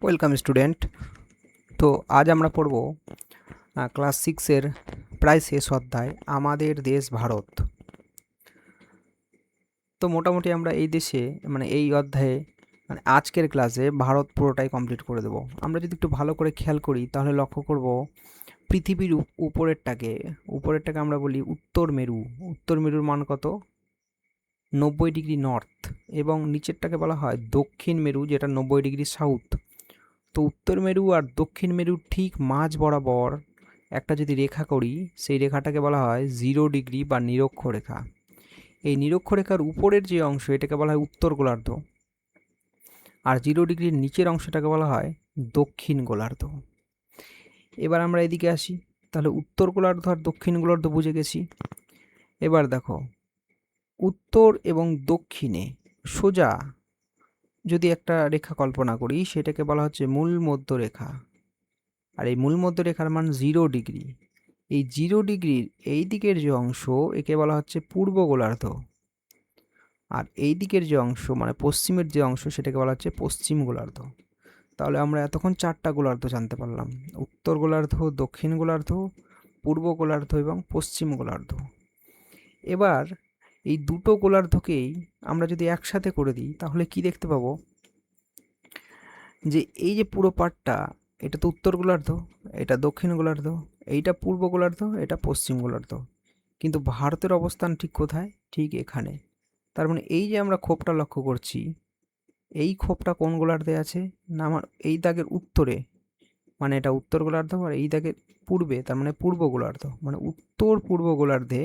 Welcome student. তো আজ আমরা পড়ব ক্লাস 6-এর প্রায় শেষ অধ্যায়, আমাদের দেশ ভারত। তো মোটামুটি আমরা এই দেশে এই অধ্যায়ে আজকের ক্লাসে ভারত পুরোটাই কমপ্লিট করে দেব। আমরা যদি একটু ভালো করে খেয়াল করি তাহলে লক্ষ্য করব পৃথিবীর উপরেরটাকে আমরা বলি উত্তর মেরু। উত্তর মেরুর মান কত? 90 ডিগ্রি নর্থ। এবং নিচেরটাকে বলা হয় দক্ষিণ মেরু, যেটা 90 ডিগ্রি সাউথ। তো উত্তর মেরু আর দক্ষিণ মেরুর ঠিক মাঝ বরাবর একটা যদি রেখা করি, সেই রেখাটাকে বলা হয় 0 ডিগ্রি বা নিরক্ষরেখা। এই নিরক্ষরেখার উপরের যে অংশ, এটাকে বলা হয় উত্তর গোলার্ধ, আর 0 ডিগ্রির নিচের অংশটাকে বলা হয় দক্ষিণ গোলার্ধ। এবার আমরা এদিকে আসি। তাহলে উত্তর গোলার্ধ আর দক্ষিণ গোলার্ধ বুঝে গেছি। এবার দেখো, উত্তর এবং দক্ষিণে সোজা যদি একটা রেখা কল্পনা করি, সেটাকে বলা হচ্ছে মূল মধ্যরেখা। আর এই মূল মধ্যরেখার মান 0 ডিগ্রি। এই 0 ডিগ্রির এই দিকের যে অংশ, একে বলা হচ্ছে পূর্ব গোলার্ধ, আর এই দিকের যে অংশ পশ্চিমের যে অংশ, সেটাকে বলা হচ্ছে পশ্চিম গোলার্ধ। তাহলে আমরা এতক্ষণ 4টা গোলার্ধ জানতে পারলাম: উত্তর গোলার্ধ, দক্ষিণ গোলার্ধ, পূর্ব গোলার্ধ এবং পশ্চিম গোলার্ধ। এবার এই দুটো গোলার্ধকেই আমরা যদি একসাথে করে দিই, তাহলে কি দেখতে পাবো? যে এই যে পুরো পার্টটা, এটা তো উত্তর গোলার্ধ, এটা দক্ষিণ গোলার্ধ, এইটা পূর্ব গোলার্ধ, এটা পশ্চিম গোলার্ধ। কিন্তু ভারতের অবস্থান ঠিক কোথায়? ঠিক এখানে। তার মানে এই যে আমরা খোপটা লক্ষ্য করছি, এই খোপটা কোন গোলার্ধে আছে? না, আমার এই দাগের উত্তরে, এটা উত্তর গোলার্ধ, আর এই দাগের পূর্বে, তার মানে পূর্ব গোলার্ধ, উত্তর পূর্ব গোলার্ধে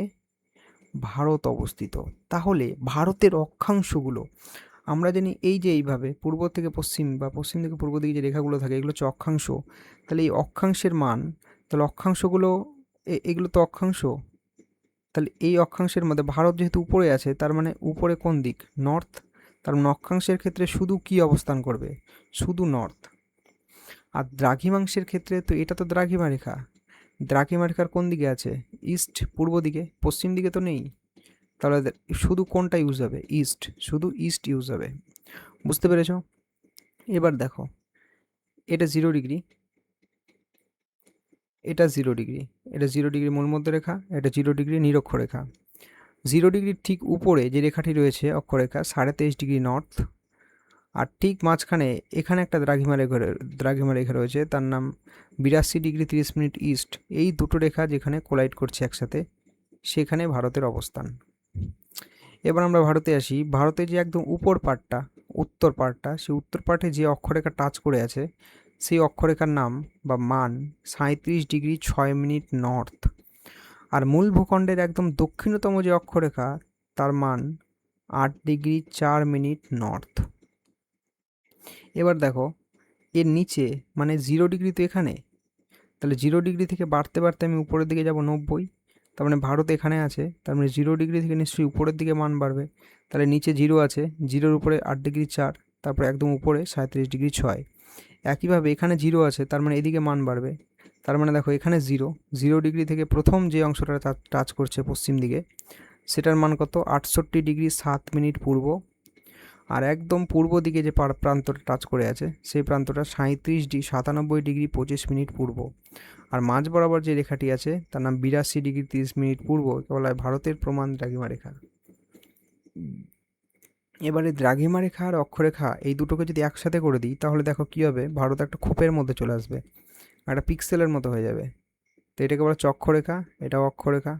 ভারত অবস্থিত। তাহলে ভারতের অক্ষাংশগুলো আমরা জানি এই যে এইভাবে পূর্ব থেকে পশ্চিম বা পশ্চিম থেকে পূর্ব দিকে যে রেখাগুলো থাকে, এগুলো হচ্ছে অক্ষাংশ। তাহলে এই অক্ষাংশের মান, তাহলে অক্ষাংশগুলো এগুলো তো অক্ষাংশ। তাহলে এই অক্ষাংশের মধ্যে ভারত যেহেতু উপরে আছে, তার মানে উপরে কোন দিক? নর্থ। তার মানে অক্ষাংশের ক্ষেত্রে শুধু কি অবস্থান করবে? শুধু নর্থ। আর দ্রাঘিমাংশের ক্ষেত্রে তো এটা তো দ্রাঘিমা রেখা। দ্রাঘিমা রেখার কোন দিকে আছে? ইস্ট, পূর্ব দিকে। পশ্চিম দিকে তো নেই। তাহলে শুধু কোনটা ইউজ হবে? ইস্ট। শুধু ইস্ট ইউজ হবে। বুঝতে পেরেছ? এবার দেখো, এটা 0 ডিগ্রি, এটা 0 ডিগ্রি, এটা 0 ডিগ্রি মূল মধ্যরেখা, এটা 0 ডিগ্রি নিরক্ষরেখা। 0 ডিগ্রির ঠিক উপরে যে রেখাটি রয়েছে অক্ষরেখা, 23.5 ডিগ্রি নর্থ। আর ঠিক মাঝখানে এখানে একটা দ্রাঘিমা রেখা রয়েছে, তার নাম 82 ডিগ্রি 30 মিনিট ইস্ট। এই দুটো রেখা যেখানে কোলাইড করছে একসাথে, সেখানে ভারতের অবস্থান। এবার আমরা ভারতে আসি। ভারতে যে একদম উপর পার্টটা, উত্তর পার্টটা, সেই উত্তর পার্টে যে অক্ষরেখা টাচ করে আছে, সেই অক্ষরেখার নাম বা মান 37 ডিগ্রি 6 মিনিট নর্থ। আর মূল ভূখণ্ডের একদম দক্ষিণতম যে অক্ষরেখা, তার মান 8 ডিগ্রি 4 মিনিট নর্থ। এবার দেখো, এর নিচে 0 ডিগ্রি তো এখানে। তাহলে 0 ডিগ্রি থেকে বাড়তে বাড়তে আমি উপরের দিকে যাব 90। তার মানে ভারত এখানে আছে, তার মানে 0 ডিগ্রি থেকে নিশ্চয়ই উপরের দিকে মান বাড়বে। তাহলে নিচে 0 আছে, 0-র উপরে 8 ডিগ্রি 4, তারপরে একদম উপরে 37 ডিগ্রি 6। একইভাবে এখানে 0 আছে, তার মানে এদিকে মান বাড়বে। তার মানে দেখো, এখানে 0 ডিগ্রি থেকে প্রথম যে অংশটা টাচ করছে পশ্চিম দিকে, সেটার মান কত? 68 ডিগ্রি 7 মিনিট পূর্ব। আর একদম পূর্ব দিকে যে প্রান্তটা টাচ করে আছে, সেই প্রান্তটা 97 ডিগ্রি 25 মিনিট পূর্ব। আর মাঝ বরাবর যে রেখাটি আছে, তার নাম 82 ডিগ্রি 30 মিনিট পূর্ব, বলা হয় ভারতের প্রমাণ দ্রাঘিমা রেখা। এবারে দ্রাঘিমা রেখা আর অক্ষরেখা এই দুটোকে যদি একসাথে করে দিই, তাহলে দেখো কি হবে? ভারত একটা খোপের মধ্যে চলে আসবে, একটা পিক্সেলের মতো হয়ে যাবে। তো এটাকে বলা হচ্ছে অক্ষরেখা, এটা অক্ষরেখা,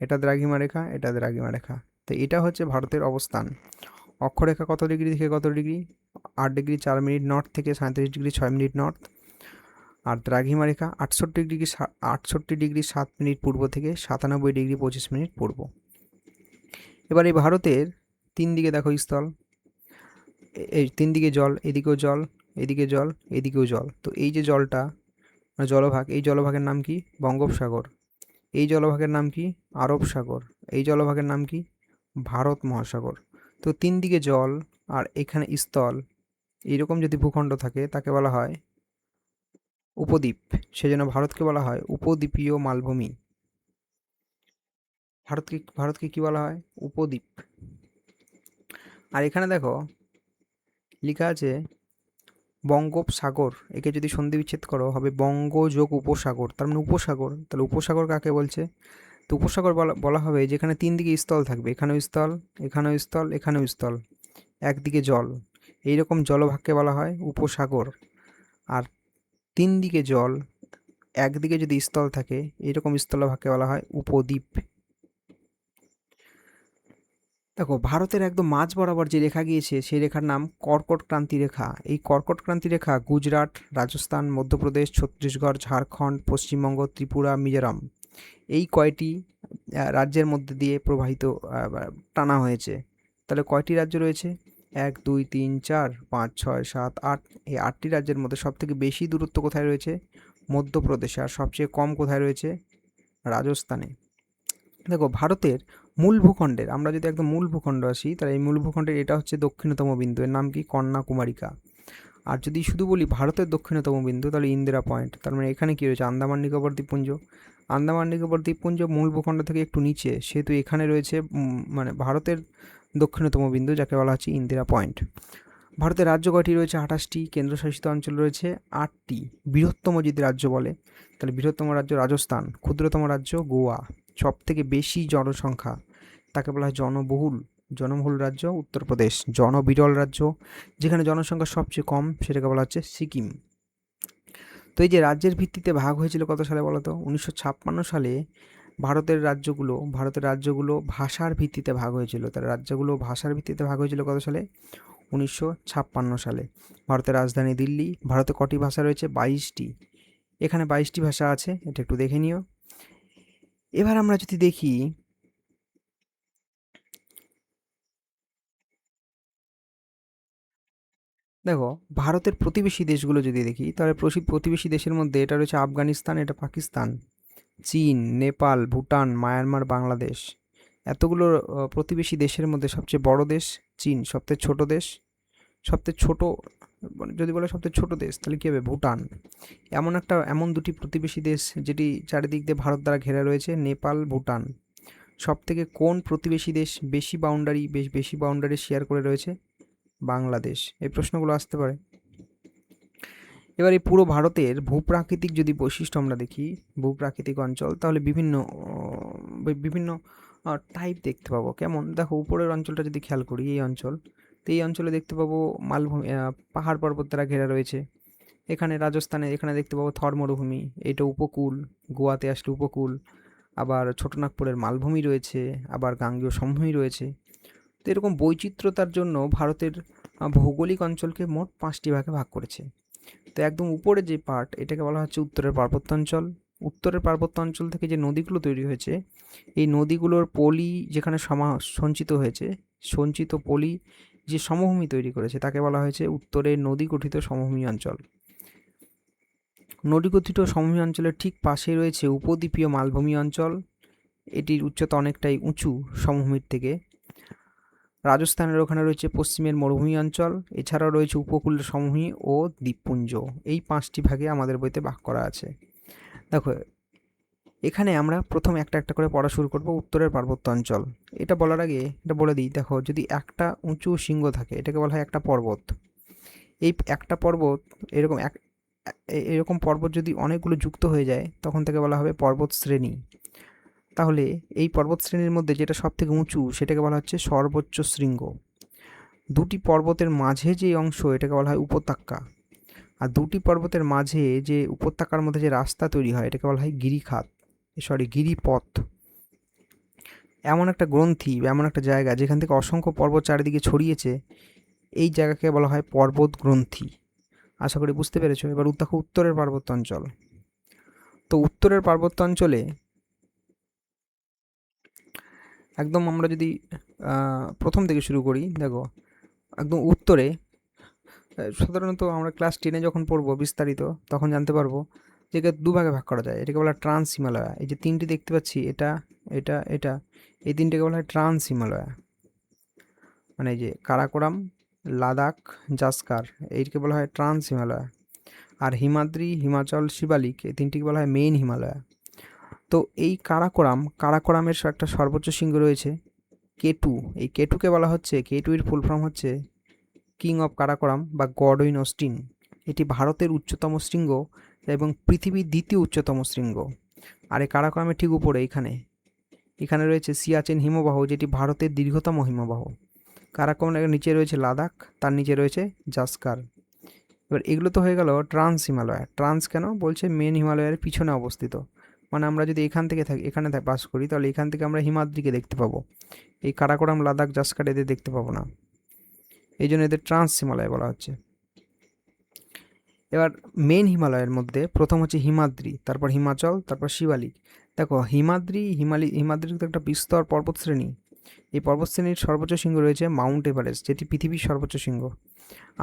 এটা দ্রাঘিমা রেখা, এটা দ্রাঘিমা রেখা। তো এটা হচ্ছে ভারতের অবস্থান। অক্ষরেখা কত ডিগ্রি থেকে কত ডিগ্রি? 8 ডিগ্রি 4 মিনিট নর্থ থেকে 37 ডিগ্রি 6 মিনিট নর্থ। আর দ্রাঘিমা রেখা 68 ডিগ্রি 7 মিনিট পূর্ব থেকে 97 ডিগ্রি 25 মিনিট পূর্ব। এবার এই ভারতের 3 দিকে দেখো স্থল, এই 3 দিকে জল, এদিকেও জল, এদিকে জল, এদিকেও জল। তো এই যে জলটা, জলভাগ, এই জলভাগের নাম কি? বঙ্গোপসাগর। এই জলভাগের নাম কি? আরব সাগর। এই জলভাগের নাম কি? ভারত মহাসাগর। তো 3 দিকে জল আর এখানে স্থল, এইরকম যদি ভূখণ্ড থাকে, তাকে বলা হয় উপদ্বীপ। সেজন্য ভারতকে বলা হয় উপদ্বীপীয় মালভূমি। ভারতকে কি বলা হয়? উপদ্বীপ। আর এখানে দেখো লেখা আছে বঙ্গোপসাগর, একে যদি সন্ধি বিচ্ছেদ করো হবে বঙ্গ যোগ উপসাগর, তার মানে উপসাগর। তাহলে উপসাগর কাকে বলছে? তো উপসাগর বলা হবে যেখানে 3 দিকে স্থল থাকবে, এখানেও স্থল, এখানেও স্থল, এখানেও স্থল, একদিকে জল, এইরকম জলভাগকে বলা হয় উপসাগর। আর 3 দিকে জল, একদিকে যদি স্থল থাকে, এরকম স্থলভাগকে বলা হয় উপদ্বীপ। দেখো ভারতের একদম মাঝ বরাবর যে রেখা গিয়েছে সেই রেখার নাম কর্কট ক্রান্তি রেখা। এই কর্কট ক্রান্তি রেখা গুজরাট, রাজস্থান, মধ্যপ্রদেশ, ছত্তিশগড়, ঝাড়খণ্ড, পশ্চিমবঙ্গ, ত্রিপুরা, মিজোরাম এই কয়টি রাজ্যের মধ্যে দিয়ে প্রবাহিত টানা হয়েছে। তাহলে কয়টি রাজ্য রয়েছে? 1 2 3 4 5 6 7 8, এই 8টি রাজ্যের মধ্যে সবথেকে বেশি দূরত্ব কোথায় রয়েছে? মধ্যপ্রদেশে। আর সবচেয়ে কম কোথায় রয়েছে? রাজস্থানে। দেখো ভারতের মূল ভূখণ্ডের, আমরা যদি একদম মূল ভূখণ্ড আসি, তাহলে এই মূল ভূখণ্ডের এটা হচ্ছে দক্ষিণতম বিন্দু, এর নাম কি? কন্যাকুমারিকা। আর যদি শুধু বলি ভারতের দক্ষিণতম বিন্দু, তাহলে ইন্দিরা পয়েন্ট। তার মানে এখানে কি রয়েছে? আন্দামান নিকোবর দ্বীপপুঞ্জ। আন্দামান নিকোবর দ্বীপপুঞ্জ মূল ভূখণ্ড থেকে একটু নিচে, সেহেতু এখানে রয়েছে মানে ভারতের দক্ষিণতম বিন্দু, যাকে বলা হচ্ছে ইন্দিরা পয়েন্ট। ভারতের রাজ্য কয়টি রয়েছে? 28টি। কেন্দ্রশাসিত অঞ্চল রয়েছে 8টি। বৃহত্তম যদি রাজ্য বলে, তাহলে বৃহত্তম রাজ্য রাজস্থান, ক্ষুদ্রতম রাজ্য গোয়া, সব থেকে বেশি জনসংখ্যা তাকে বলা হয় জনবহুল রাজ্য উত্তরপ্রদেশ, জনবিরল রাজ্য যেখানে জনসংখ্যা সবচেয়ে কম সেটাকে বলা হচ্ছে সিকিম। তো এই যে রাজ্যের ভিত্তিতে ভাগ হয়েছিল কত সালে বলো তো? 1956 সালে ভারতের রাজ্যগুলো ভাষার ভিত্তিতে ভাগ হয়েছিল। তার রাজ্যগুলো ভাষার ভিত্তিতে ভাগ হয়েছিল কত সালে? 1956 সালে। ভারতের রাজধানী দিল্লি। ভারতে কটি ভাষা রয়েছে? 22টি। এখানে 22টি ভাষা আছে, এটা একটু দেখে নিও। এবার আমরা যদি দেখি, দেখো ভারতের প্রতিবেশী দেশগুলো যদি দেখি, তাহলে প্রতিবেশী দেশের মধ্যে এটা রয়েছে আফগানিস্তান, এটা পাকিস্তান, চীন, নেপাল, ভুটান, মায়ানমার, বাংলাদেশ। এতগুলো প্রতিবেশী দেশের মধ্যে সবচেয়ে বড় দেশ চীন, সবচেয়ে ছোট দেশ, সবচেয়ে ছোট মানে যদি বলে সবচেয়ে ছোট দেশ, তাহলে কী হবে? ভুটান। এমন দুটি প্রতিবেশী দেশ যেটি চারিদিক দিয়ে ভারত দ্বারা ঘেরা রয়েছে, নেপাল, ভুটান। সব থেকে কোন প্রতিবেশী দেশ বেশি বাউন্ডারি শেয়ার করে রয়েছে? বাংলাদেশ। এই প্রশ্নগুলো আসতে পারে। এবার এই পুরো ভারতের ভূপ্রাকৃতিক যদি বৈশিষ্ট্য আমরা দেখি, ভূপ্রাকৃতিক অঞ্চল, তাহলে বিভিন্ন টাইপ দেখতে পাবো। কেমন? দেখো উপরের অঞ্চলটা যদি খেয়াল করি, এই অঞ্চল, তো এই অঞ্চলে দেখতে পাবো মালভূমি, পাহাড় পর্বত দ্বারা ঘেরা রয়েছে। এখানে রাজস্থানে এখানে দেখতে পাবো থর মরুভূমি, এটা উপকূল, গোয়াতে আসলে উপকূল, আবার ছোটনাগপুরের মালভূমি রয়েছে, আবার গাঙ্গেয় সমভূমি রয়েছে। তো এরকম বৈচিত্র্যতার জন্য ভারতের ভৌগোলিক অঞ্চলকে মোট 5টি ভাগে ভাগ করেছে। তো একদম উপরে যে পার্ট, এটাকে বলা হচ্ছে উত্তরের পার্বত্যাঞ্চল। উত্তরের পার্বত্যাঞ্চল থেকে যে নদীগুলো তৈরি হয়েছে, এই নদীগুলোর পলি যেখানে সঞ্চিত হয়েছে, সঞ্চিত পলি যে সমভূমি তৈরি করেছে, তাকে বলা হয়েছে উত্তরের নদী গঠিত সমভূমি অঞ্চল। নদী গঠিত সমভূমি অঞ্চলের ঠিক পাশে রয়েছে উপদ্বীপীয় মালভূমি অঞ্চল, এটির উচ্চতা অনেকটাই উঁচু সমভূমির থেকে। রাজস্থানের ওখানে রয়েছে পশ্চিমের মরুভূমি অঞ্চল, এছাড়াও রয়েছে উপকূলের সমভূমি ও দ্বীপপুঞ্জ। এই 5টি ভাগে আমাদের বইতে ভাগ করা আছে। দেখো এখানে আমরা প্রথম একটা একটা করে পড়া শুরু করব। উত্তরের পার্বত্য অঞ্চল, এটা বলার আগে এটা বলে দিই। দেখো যদি একটা উঁচু শৃঙ্গ থাকে, এটাকে বলা হয় একটা পর্বত। এই একটা পর্বত এরকম পর্বত যদি অনেকগুলো যুক্ত হয়ে যায়, তখন থেকে বলা হবে পর্বত শ্রেণী। তাহলে এই পর্বত শ্রেণীর মধ্যে যেটা সব থেকে উঁচু, সেটাকে বলা হচ্ছে সর্বোচ্চ শৃঙ্গ। দুটি পর্বতের মাঝে যে অংশ, এটাকে বলা হয় উপত্যকা। আর দুটি পর্বতের মাঝে যে উপত্যকার মধ্যে যে রাস্তা তৈরি হয়, এটাকে বলা হয় গিরিপথ। এমন একটা গ্রন্থি, এমন একটা জায়গা যেখান থেকে অসংখ্য পর্বত চারিদিকে ছড়িয়েছে, এই জায়গাকে বলা হয় পর্বত গ্রন্থি। আশা করি বুঝতে পেরেছো। এবার দেখো উত্তরের পার্বত্য অঞ্চল। তো উত্তরের পার্বত্য অঞ্চলে একদম আমরা যদি প্রথম থেকে শুরু করি, দেখো একদম উত্তরে সাধারণত আমরা ক্লাস 10-এ যখন পড়বো বিস্তারিত, তখন জানতে পারবো যে একে দুভাগে ভাগ করা যায়। এটাকে বলা হয় ট্রান্স হিমালয়া। এই যে 3টি দেখতে পাচ্ছি, এটা এটা এটা এই 3টেকে বলা হয় ট্রান্স হিমালয়া। মানে এই যে কারাকোরাম, লাদাখ, জাসকার, এইটাকে বলা হয় ট্রান্স হিমালয়া। আর হিমাদ্রি, হিমাচল, শিবালিক, এই 3টিকে বলা হয় মেইন হিমালয়া। তো এই কারাকোরামের একটা সর্বোচ্চ শৃঙ্গ রয়েছে কেটু। এই কেটুকে বলা হচ্ছে, কেটু এর ফুল ফর্ম হচ্ছে কিং অফ কারাকোরাম বা গডউইন অস্টিন। এটি ভারতের উচ্চতম শৃঙ্গ এবং পৃথিবীর দ্বিতীয় উচ্চতম শৃঙ্গ। আর এই কারাকোরামের ঠিক উপরে এখানে রয়েছে সিয়াচেন হিমবাহ, যেটি ভারতের দীর্ঘতম হিমবাহ। কারাকোরামের নিচে রয়েছে লাদাখ, তার নিচে রয়েছে জাস্কার। এবার এগুলো তো হয়ে গেল ট্রান্স হিমালয়। ট্রান্স কেন বলছে? মেন হিমালয়ের পিছনে অবস্থিত। মানে আমরা যদি এখানে বাস করি, তাহলে এখান থেকে আমরা হিমাদ্রিকে দেখতে পাবো। এই কারাকোরাম, লাদাখ, জাস্কার এদের দেখতে পাবো না, এই জন্য এদের ট্রান্স হিমালয় বলা হচ্ছে। এবার মেন হিমালয়ের মধ্যে প্রথম হচ্ছে হিমাদ্রি, তারপর হিমাচল, তারপর শিবালিক। দেখো হিমাদ্রি তো একটা বিস্তর পর্বতশ্রেণী। এই পর্বতশ্রেণীর সর্বোচ্চ শৃঙ্গ রয়েছে মাউন্ট এভারেস্ট, যেটি পৃথিবীর সর্বোচ্চ শৃঙ্গ,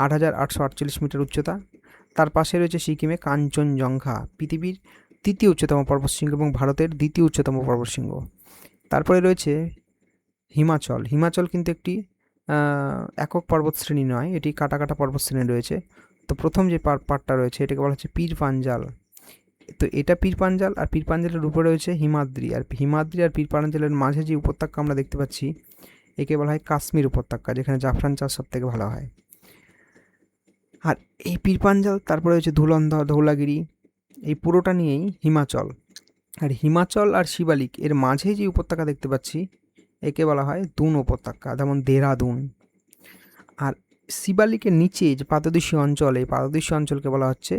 8,848 মিটার উচ্চতা। তার পাশে রয়েছে সিকিমে কাঞ্চনজঙ্ঘা, পৃথিবীর তৃতীয় উচ্চতম পর্বতশৃঙ্গ এবং ভারতের দ্বিতীয় উচ্চতম পর্বতশৃঙ্গ। তারপরে রয়েছে হিমাচল। হিমাচল কিন্তু একটি একক পর্বতশ্রেণী নয়, এটি কাটা কাটা পর্বতশ্রেণী রয়েছে। তো প্রথম যে পার্টটা রয়েছে এটাকে বলা হচ্ছে পীর পাঞ্জাল। তো এটা পীর পাঞ্জাল, আর পীর পাঞ্জালের উপরে রয়েছে হিমাদ্রি। আর হিমাদ্রি আর পীর পাঞ্জালের মাঝে যে উপত্যকা আমরা দেখতে পাচ্ছি, একে বলা হয় কাশ্মীর উপত্যকা, যেখানে জাফরান চাষ সব থেকে ভালো হয়। আর এই পীর পাঞ্জাল, তারপরে হচ্ছে ধৌলাগিরি, এই পুরোটা নিয়েই হিমাচল। আর হিমাচল আর শিবালিক এর মাঝে যে উপত্যকা দেখতে পাচ্ছি, একে বলা হয় দুন উপত্যকা, যেমন দেহরাদুন। আর শিবালিকের নিচে যে পাদদেশীয় অঞ্চল, এই পাদদেশীয় অঞ্চলকে বলা হচ্ছে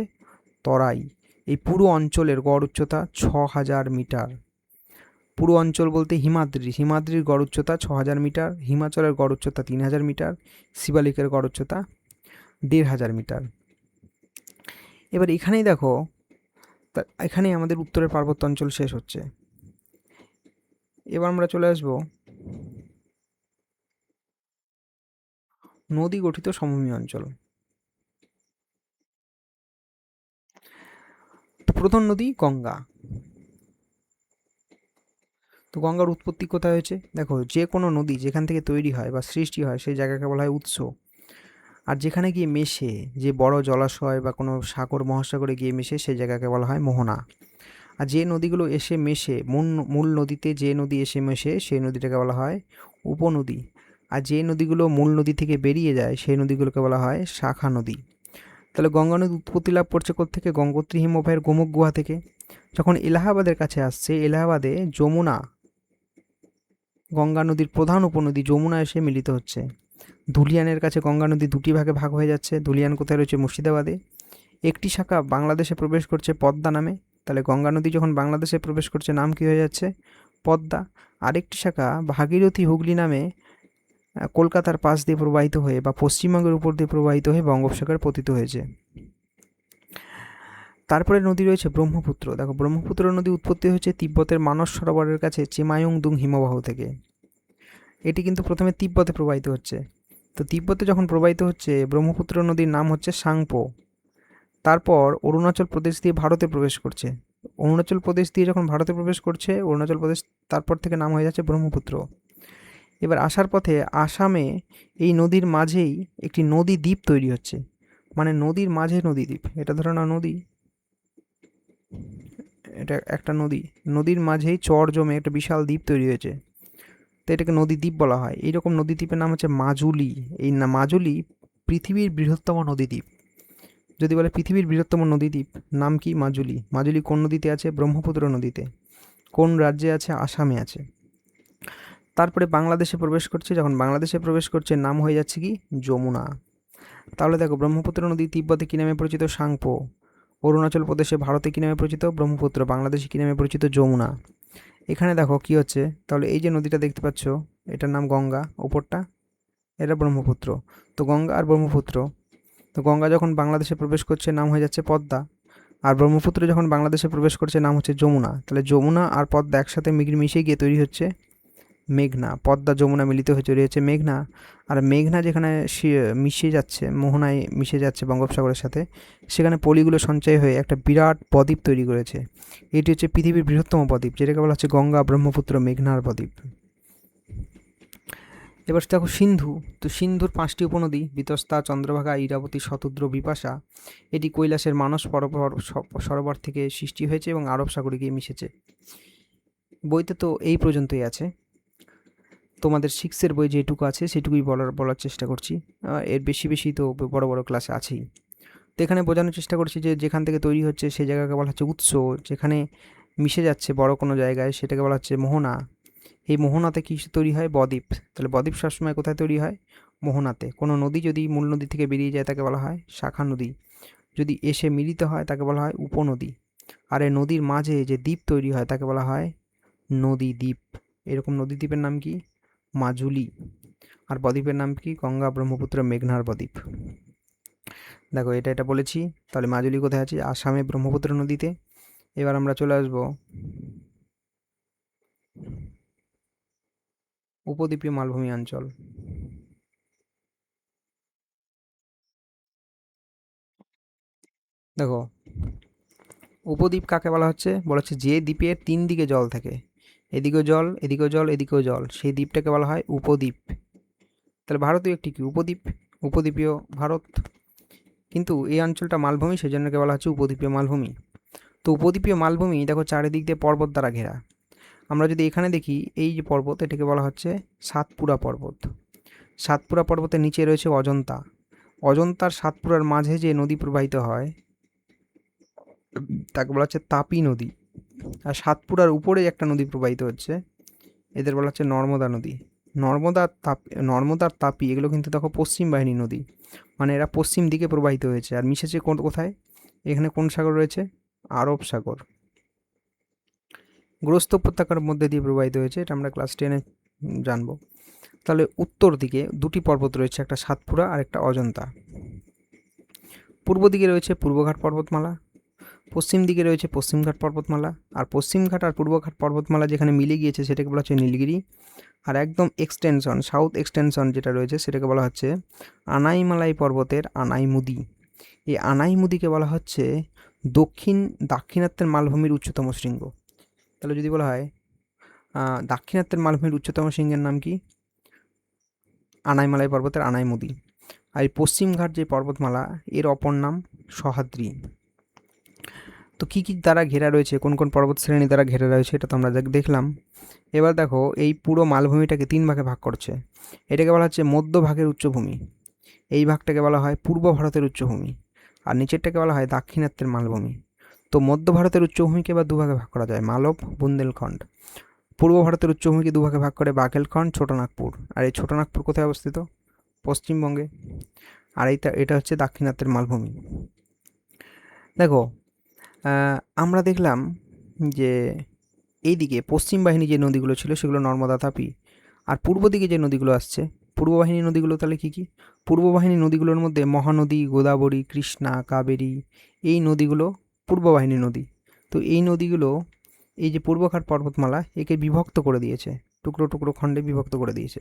তরাই। এই পুরো অঞ্চলের গড় উচ্চতা 6,000 মিটার। পুরো অঞ্চল বলতে হিমাদ্রির গড় উচ্চতা 6,000 মিটার, হিমাচলের গড় উচ্চতা 3,000 মিটার, শিবালিকের গড় উচ্চতা 1,500 মিটার। এবার এখানেই দেখো, এখানেই আমাদের উত্তরের পার্বত্য অঞ্চল শেষ হচ্ছে। এবার আমরা চলে আসবো নদী গঠিত সমভূমি অঞ্চল। প্রধান নদী গঙ্গা। তো গঙ্গার উৎপত্তি কোথায় হয়েছে? দেখো, যে কোনো নদী যেখান থেকে তৈরি হয় বা সৃষ্টি হয়, সেই জায়গাকে বলা হয় উৎস। আর যেখানে গিয়ে মেশে, যে বড় জলাশয় বা কোনো সাগর মহাসাগরে গিয়ে মেশে, সেই জায়গাকে বলা হয় মোহনা। আর যে নদীগুলো এসে মেশে মূল নদীতে, যে নদী এসে মেশে, সেই নদীটাকে বলা হয় উপনদী। আর যে নদীগুলো মূল নদী থেকে বেরিয়ে যায়, সেই নদীগুলোকে বলা হয় শাখা নদী। তাহলে গঙ্গা নদী উৎপত্তি লাভ করছে কোত্থেকে? গঙ্গোত্রী হিমবাহের গোমুখ গুহা থেকে। যখন এলাহাবাদের কাছে আসছে, এলাহাবাদে যমুনা, গঙ্গা নদীর প্রধান উপনদী যমুনা এসে মিলিত হচ্ছে। ধুলিয়ানের কাছে গঙ্গা নদী দুটি ভাগে ভাগ হয়ে যাচ্ছে। ধুলিয়ান কোথায় রয়েছে? মুর্শিদাবাদে। একটি শাখা বাংলাদেশে প্রবেশ করছে পদ্মা নামে। তাহলে গঙ্গা নদী যখন বাংলাদেশে প্রবেশ করছে, নাম কী হয়ে যাচ্ছে? পদ্মা। আরেকটি শাখা ভাগীরথী হুগলি নামে কলকাতার পাশ দিয়ে প্রবাহিত হয়ে বা পশ্চিমবঙ্গের উপর দিয়ে প্রবাহিত হয়ে বঙ্গোপসাগরে পতিত হয়েছে। তারপরে নদী রয়েছে ব্রহ্মপুত্র। দেখো, ব্রহ্মপুত্র নদী উৎপত্তি হয়েছে তিব্বতের মানস সরোবরের কাছে চেমায়ুংদুং হিমবাহ থেকে। এটি কিন্তু প্রথমে তিব্বতে প্রবাহিত হচ্ছে। তো তিব্বতে যখন প্রবাহিত হচ্ছে, ব্রহ্মপুত্র নদীর নাম হচ্ছে সাংপো। তারপর অরুণাচল প্রদেশ দিয়ে ভারতে প্রবেশ করছে। অরুণাচল প্রদেশ দিয়ে যখন ভারতে প্রবেশ করছে, অরুণাচল প্রদেশ, তারপর থেকে নাম হয়ে যাচ্ছে ব্রহ্মপুত্র। এবার আসার পথে আসামে এই নদীর মাঝেই একটি নদী দ্বীপ তৈরি হচ্ছে। মানে নদীর মাঝে নদী দ্বীপ, এটা ধরো না নদী, এটা একটা নদী, নদীর মাঝেই চর জমে একটা বিশাল দ্বীপ তৈরি হয়েছে, তো এটাকে নদীদ্বীপ বলা হয়। এইরকম নদীদ্বীপের নাম হচ্ছে মাজুলি। এই না, মাজুলি পৃথিবীর বৃহত্তম নদীদ্বীপ। যদি বলে পৃথিবীর বৃহত্তম নদীদ্বীপ, নাম কি? মাজুলি। মাজুলি কোন নদীতে আছে? ব্রহ্মপুত্র নদীতে। কোন রাজ্যে আছে? আসামে আছে। তারপরে বাংলাদেশে প্রবেশ করছে, যখন বাংলাদেশে প্রবেশ করছে, নাম হয়ে যাচ্ছে কি? যমুনা। তাহলে দেখো, ব্রহ্মপুত্র নদী তিব্বতে কী নামে পরিচিত? সাংপো। অরুণাচল প্রদেশে, ভারতে কী নামে পরিচিত? ব্রহ্মপুত্র। বাংলাদেশে কী নামে পরিচিত? যমুনা। এখানে দেখো কি হচ্ছে, তাহলে এই যে নদীটা দেখতে পাচ্ছ, এটার নাম গঙ্গা, ওপরটা এটা ব্রহ্মপুত্র। তো গঙ্গা আর ব্রহ্মপুত্র, তো গঙ্গা যখন বাংলাদেশে প্রবেশ করছে, নাম হয়ে যাচ্ছে পদ্মা। আর ব্রহ্মপুত্র যখন বাংলাদেশে প্রবেশ করছে, নাম হচ্ছে যমুনা। তাহলে যমুনা আর পদ্মা একসাথে মিশে গিয়ে তৈরি হচ্ছে মেঘনা। পদ্মা যমুনা মিলিত হয়ে তৈরি হচ্ছে মেঘনা। আর মেঘনা যেখানে মিশে যাচ্ছে, মোহনায় মিশে যাচ্ছে বঙ্গোপসাগরের সাথে, সেখানে পলিগুলো সঞ্চয় হয়ে একটা বিরাট বদ্বীপ তৈরি করেছে। এটি হচ্ছে পৃথিবীর বৃহত্তম বদ্বীপ, যেটাকে বলা হচ্ছে গঙ্গা ব্রহ্মপুত্র মেঘনার বদ্বীপ। এবার দেখো সিন্ধু। তো সিন্ধুর 5টি উপনদী, বিতস্তা, চন্দ্রভাগা, ইরাবতী, শতদ্র, বিপাশা। এটি কৈলাসের মানস সরোবর থেকে সৃষ্টি হয়েছে এবং আরব সাগরে গিয়ে মিশেছে। বইতে তো এই পর্যন্তই আছে, তোমাদের 6-এর বই যেটুকু আছে সেটুকুই বলার চেষ্টা করছি। এর বেশি তো বড় বড় ক্লাসে আছেই। তো এখানে বোঝানোর চেষ্টা করছি যে যেখান থেকে তৈরি হচ্ছে সেই জায়গাকে বলা হচ্ছে উৎস, যেখানে মিশে যাচ্ছে বড় কোনো জায়গায় সেটাকে বলা হচ্ছে মোহনা। এই মোহনাতে কী তৈরি হয়? বদ্বীপ। তাহলে বদ্বীপ সবসময় কোথায় তৈরি হয়? মোহনাতে। কোনো নদী যদি মূল নদী থেকে বেরিয়ে যায় তাকে বলা হয় শাখা নদী, যদি এসে মিলিত হয় তাকে বলা হয় উপনদী, আর এই নদীর মাঝে যে দ্বীপ তৈরি হয় তাকে বলা হয় নদী দ্বীপ। এরকম নদী দ্বীপের নাম কি? মাজুলি। আর বদ্বীপের নাম কি? গঙ্গা, ব্রহ্মপুত্র, মেঘনার বদ্বীপ। দেখো এটা বলেছি। তাহলে মাজুলি কোথায় আছে? আসামে, ব্রহ্মপুত্র নদীতে। এবার আমরা চলে আসব উপদ্বীপীয় মালভূমি অঞ্চল। দেখো উপদ্বীপ কাকে বলা হচ্ছে? বলা হচ্ছে যে দ্বীপের 3 দিকে জল থাকে, এদিকেও জল, এদিকেও জল, এদিকেও জল, সেই দ্বীপটাকে বলা হয় উপদ্বীপ। তাহলে ভারতীয় একটি কি? উপদ্বীপ, উপদ্বীপীয় ভারত। কিন্তু এই অঞ্চলটা মালভূমি, সেজন্য বলা হচ্ছে উপদ্বীপীয় মালভূমি। তো উপদ্বীপীয় মালভূমি দেখো চারিদিক দিয়ে পর্বত দ্বারা ঘেরা। আমরা যদি এখানে দেখি, এই যে পর্বত, এটাকে বলা হচ্ছে সাতপুরা পর্বত। সাতপুরা পর্বতের নিচে রয়েছে অজন্তা। অজন্তার সাতপুরার মাঝে যে নদী প্রবাহিত হয় তাকে বলা হচ্ছে তাপি নদী। আর সাতপুরার উপরে একটা নদী প্রবাহিত হচ্ছে, এদের বলা হচ্ছে নর্মদা নদী। নর্মদার তাপি এগুলো কিন্তু দেখো পশ্চিম বাহিনী নদী, মানে এরা পশ্চিম দিকে প্রবাহিত হয়েছে। আর মিশেছে কোথায়? এখানে কোন সাগর রয়েছে? আরব সাগর। গ্রস্ত উপত্যকার মধ্যে দিয়ে প্রবাহিত হয়েছে, এটা আমরা ক্লাস 10-এ জানবো। তাহলে উত্তর দিকে দুটি পর্বত রয়েছে, একটা সাতপুরা আর একটা অজন্তা। পূর্ব দিকে রয়েছে পূর্বঘাট পর্বতমালা, পশ্চিম দিকে রয়েছে পশ্চিমঘাট পর্বতমালা। আর পশ্চিমঘাট আর পূর্বঘাট পর্বতমালা যেখানে মিলে গিয়েছে সেটাকে বলা হচ্ছে নীলগিরি। আর একদম এক্সটেনশন, সাউথ এক্সটেনশন যেটা রয়েছে সেটাকে বলা হচ্ছে আনাইমালাই পর্বতের আনাইমুদি। এই আনাইমুদিকে বলা হচ্ছে দাক্ষিণাত্যের মালভূমির উচ্চতম শৃঙ্গ। তাহলে যদি বলা হয় দাক্ষিণাত্যের মালভূমির উচ্চতম শৃঙ্গের নাম কি? আনাইমালাই পর্বতের আনাইমুদি। আর এই পশ্চিমঘাট যে পর্বতমালা, এর অপর নাম সহ্যাদ্রি। তো কী কী দ্বারা ঘেরা রয়েছে, কোন কোন পর্বত শ্রেণী দ্বারা ঘেরা রয়েছে, এটা তো আমরা দেখলাম। এবার দেখো এই পুরো মালভূমিটাকে 3 ভাগে ভাগ করছে। এটাকে বলা হচ্ছে মধ্যভাগের উচ্চভূমি, এই ভাগটাকে বলা হয় পূর্ব ভারতের উচ্চভূমি, আর নিচেরটাকে বলা হয় দাক্ষিণাত্যের মালভূমি। তো মধ্য ভারতের উচ্চভূমিকে এবার দুভাগে ভাগ করা যায়, মালব, বুন্দেলখণ্ড। পূর্ব ভারতের উচ্চভূমিকে দুভাগে ভাগ করে বাঘেলখণ্ড, ছোটনাগপুর। আর এই ছোটনাগপুর কোথায় অবস্থিত? পশ্চিমবঙ্গে। আর এটা হচ্ছে দাক্ষিণাত্যের মালভূমি। দেখো আমরা দেখলাম যে এইদিকে পশ্চিম বাহিনী যে নদীগুলো ছিল সেগুলো নর্মদা, তাপি। আর পূর্ব দিকে যে নদীগুলো আসছে, পূর্ব বাহিনী নদীগুলো তাহলে কী কী? পূর্ব বাহিনী নদীগুলোর মধ্যে মহানদী, গোদাবরী, কৃষ্ণা, কাবেরী, এই নদীগুলো পূর্ব বাহিনী নদী। তো এই নদীগুলো এই যে পূর্বঘাট পর্বতমালা একে বিভক্ত করে দিয়েছে, টুকরো টুকরো খণ্ডে বিভক্ত করে দিয়েছে।